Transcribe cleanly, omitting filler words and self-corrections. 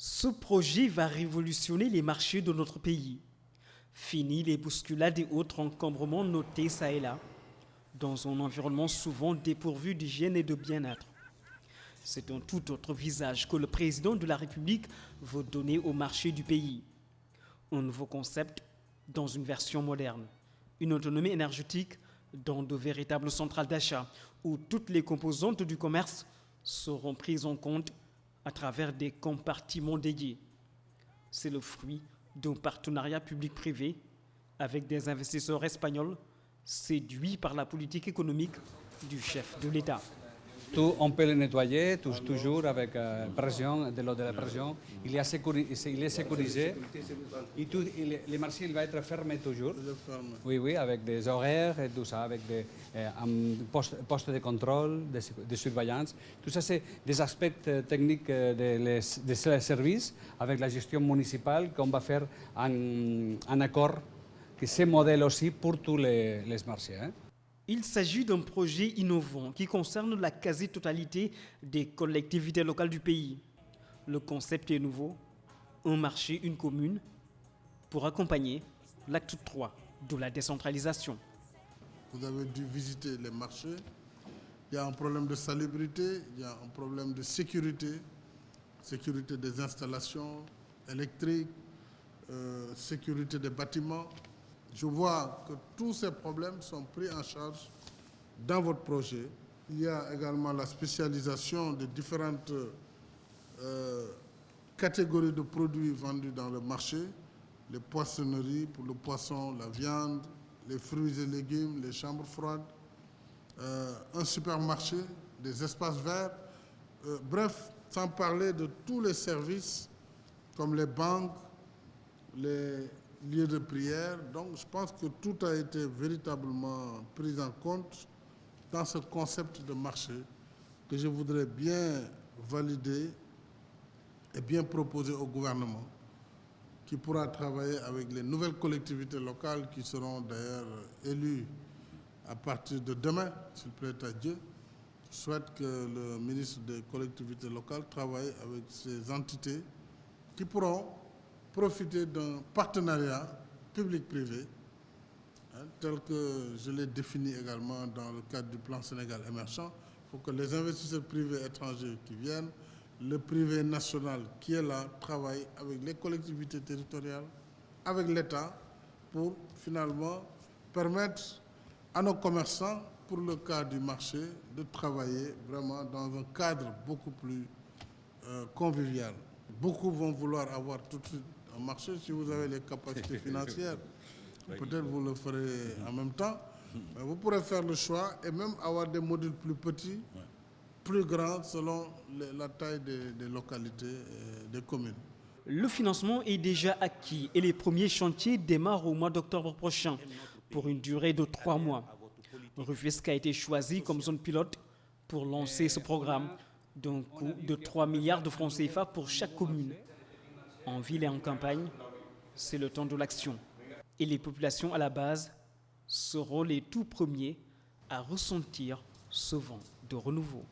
Ce projet va révolutionner les marchés de notre pays. Fini les bousculades et autres encombrements notés ça et là, dans un environnement souvent dépourvu d'hygiène et de bien-être. C'est un tout autre visage que le président de la République veut donner au marché du pays. Un nouveau concept dans une version moderne. Une autonomie énergétique dans de véritables centrales d'achat où toutes les composantes du commerce seront prises en compte à travers des compartiments dédiés. C'est le fruit d'un partenariat public-privé avec des investisseurs espagnols séduits par la politique économique du chef de l'État. Tout, on peut le nettoyer toujours avec pression, de l'eau de la pression. Il est sécurisé. Et tout, le marché il va être fermé toujours. Oui, oui, avec des horaires et tout ça, avec des postes de contrôle, de surveillance. Tout ça, c'est des aspects techniques des services avec la gestion municipale qu'on va faire en accord, que ce modèle aussi pour tous les marchés. Hein. Il s'agit d'un projet innovant qui concerne la quasi-totalité des collectivités locales du pays. Le concept est nouveau, un marché, une commune, pour accompagner l'acte 3 de la décentralisation. Vous avez dû visiter les marchés. Il y a un problème de salubrité, il y a un problème de sécurité des installations électriques, sécurité des bâtiments. Je vois que tous ces problèmes sont pris en charge dans votre projet. Il y a également la spécialisation de différentes catégories de produits vendus dans le marché. Les poissonneries pour le poisson, la viande, les fruits et légumes, les chambres froides, un supermarché, des espaces verts. Bref, sans parler de tous les services comme les banques, les lieux de prière. Donc je pense que tout a été véritablement pris en compte dans ce concept de marché que je voudrais bien valider et bien proposer au gouvernement qui pourra travailler avec les nouvelles collectivités locales qui seront d'ailleurs élues à partir de demain, s'il plaît à Dieu. Je souhaite que le ministre des collectivités locales travaille avec ces entités qui pourront profiter d'un partenariat public-privé, tel que je l'ai défini également dans le cadre du plan Sénégal émergent. Il faut que les investisseurs privés étrangers qui viennent, le privé national qui est là, travaille avec les collectivités territoriales, avec l'État, pour finalement permettre à nos commerçants, pour le cas du marché, de travailler vraiment dans un cadre beaucoup plus convivial. Beaucoup vont vouloir avoir tout de suite un marché si vous avez les capacités financières. Peut-être vous le ferez en même temps. Mais vous pourrez faire le choix et même avoir des modules plus petits, plus grands selon la taille des localités et des communes. Le financement est déjà acquis et les premiers chantiers démarrent au mois d'octobre prochain pour une durée de 3 mois. Rufisque a été choisi comme zone pilote pour lancer ce programme d'un coût de 3 milliards de francs CFA pour chaque commune. En ville et en campagne, c'est le temps de l'action. Et les populations à la base seront les tout premiers à ressentir ce vent de renouveau.